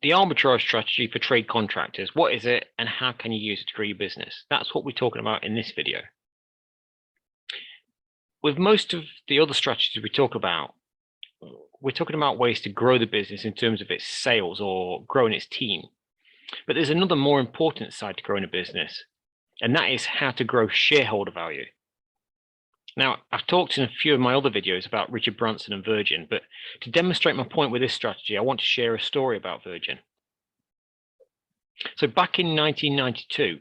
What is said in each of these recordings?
The arbitrage strategy for trade contractors. What is it and how can you use it to grow your business? That's what we're talking about in this video. With most of the other strategies we talk about, we're talking about ways to grow the business in terms of its sales or growing its team. But there's another more important side to growing a business, and that is how to grow shareholder value. Now, I've talked in a few of my other videos about Richard Branson and Virgin, but to demonstrate my point with this strategy, I want to share a story about Virgin. So back in 1992,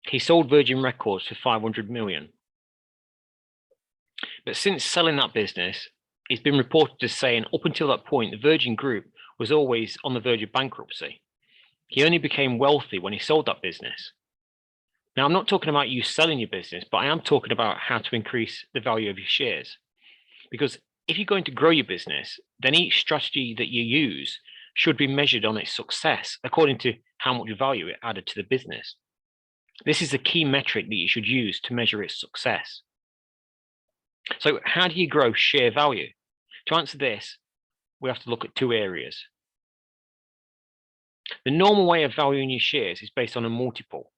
he sold Virgin Records for 500 million. But since selling that business, it's been reported as saying up until that point, the Virgin Group was always on the verge of bankruptcy. He only became wealthy when he sold that business. Now, I'm not talking about you selling your business, but I am talking about how to increase the value of your shares. Because if you're going to grow your business, then each strategy that you use should be measured on its success according to how much value it added to the business. This is the key metric that you should use to measure its success. So how do you grow share value? To answer this, we have to look at two areas. The normal way of valuing your shares is based on a multiple.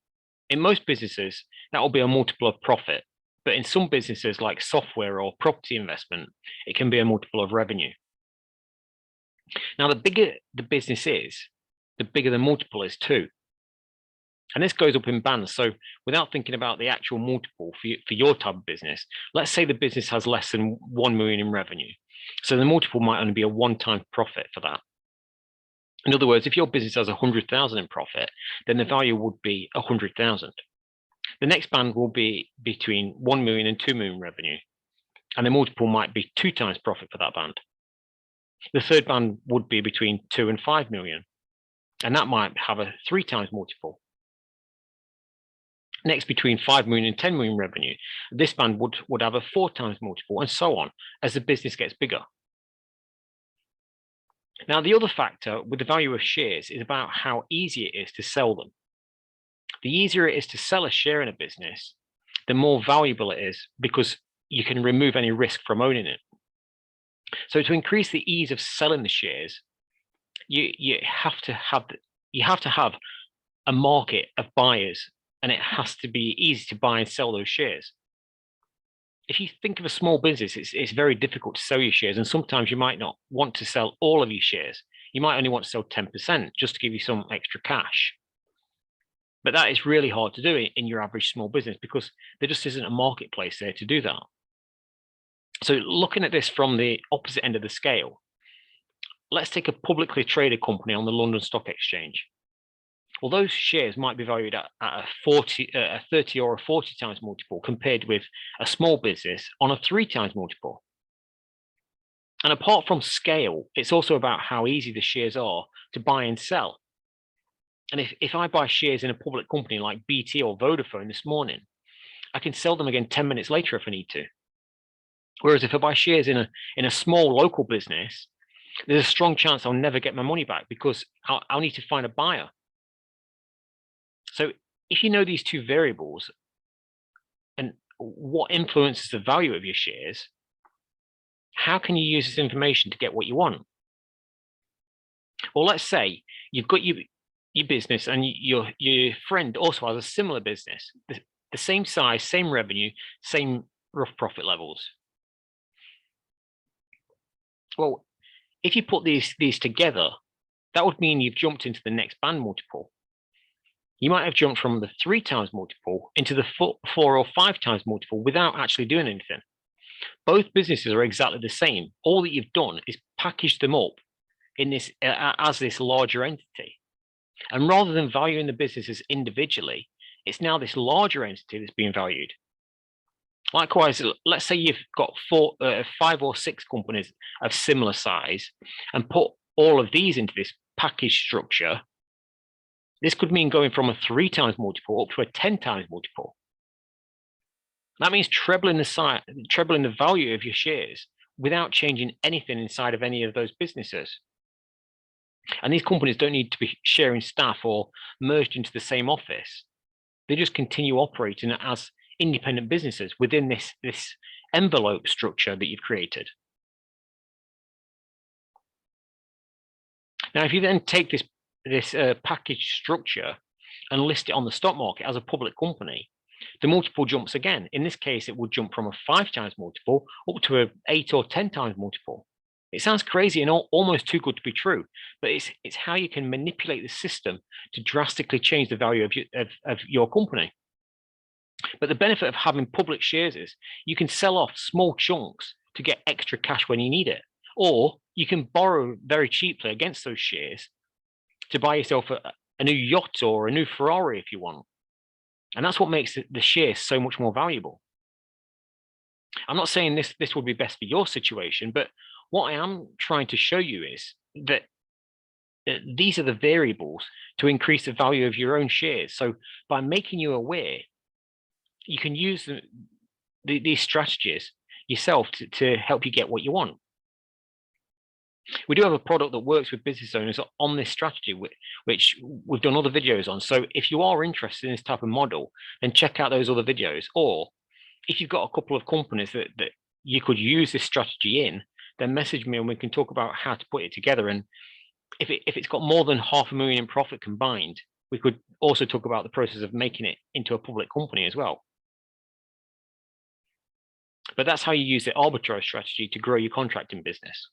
In most businesses, that will be a multiple of profit. But in some businesses like software or property investment, it can be a multiple of revenue. Now, the bigger the business is, the bigger the multiple is too. And this goes up in bands. So without thinking about the actual multiple for your type of business, let's say the business has less than 1 million in revenue. So the multiple might only be a one-time profit for that. In other words, if your business has 100,000 in profit, then the value would be 100,000. The next band will be between 1 million and 2 million revenue, and the multiple might be 2 times profit for that band. The third band would be between 2 and 5 million, and that might have a 3 times multiple. Next, between 5 million and 10 million revenue, this band would have a 4 times multiple, and so on as the business gets bigger. Now, the other factor with the value of shares is about how easy it is to sell them. The easier it is to sell a share in a business, the more valuable it is because you can remove any risk from owning it. So to increase the ease of selling the shares, you have to have a market of buyers, and it has to be easy to buy and sell those shares. If you think of a small business, it's very difficult to sell your shares, and sometimes you might not want to sell all of your shares. You might only want to sell 10% just to give you some extra cash. But that is really hard to do in your average small business because there just isn't a marketplace there to do that. So looking at this from the opposite end of the scale, let's take a publicly traded company on the London Stock Exchange. Well, those shares might be valued at a 30 or a 40 times multiple compared with a small business on a 3 times multiple. And apart from scale, it's also about how easy the shares are to buy and sell. And if I buy shares in a public company like BT or Vodafone this morning, I can sell them again 10 minutes later if I need to. Whereas if I buy shares in a small local business, there's a strong chance I'll never get my money back because I'll need to find a buyer. So if you know these two variables and what influences the value of your shares, how can you use this information to get what you want? Well, let's say you've got your business and your friend also has a similar business, the same size, same revenue, same rough profit levels. Well, if you put these together, that would mean you've jumped into the next band multiple. You might have jumped from the 3 times multiple into the 4 or 5 times multiple without actually doing anything. Both businesses are exactly the same. All that you've done is packaged them up in this as this larger entity. And rather than valuing the businesses individually, it's now this larger entity that's being valued. Likewise, let's say you've got 5 or 6 companies of similar size and put all of these into this package structure. This could mean going from a 3 times multiple up to a 10 times multiple. That means trebling the value of your shares without changing anything inside of any of those businesses. And these companies don't need to be sharing staff or merged into the same office. They just continue operating as independent businesses within this envelope structure that you've created. Now, if you then take this package structure and list it on the stock market as a public company, the multiple jumps again. In this case, it would jump from a 5 times multiple up to a 8 or 10 times multiple. It sounds crazy and almost too good to be true, but it's how you can manipulate the system to drastically change the value of your company. But the benefit of having public shares is you can sell off small chunks to get extra cash when you need it, or you can borrow very cheaply against those shares to buy yourself a new yacht or a new Ferrari if you want. And that's what makes the share so much more valuable. I'm not saying this would be best for your situation, but what I am trying to show you is that these are the variables to increase the value of your own shares. So by making you aware, you can use these strategies yourself to help you get what you want. We do have a product that works with business owners on this strategy, which we've done other videos on. So if you are interested in this type of model, then check out those other videos. Or if you've got a couple of companies that you could use this strategy in, then message me and we can talk about how to put it together. And if it's got more than $500,000 in profit combined, we could also talk about the process of making it into a public company as well. But that's how you use the arbitrage strategy to grow your contracting business.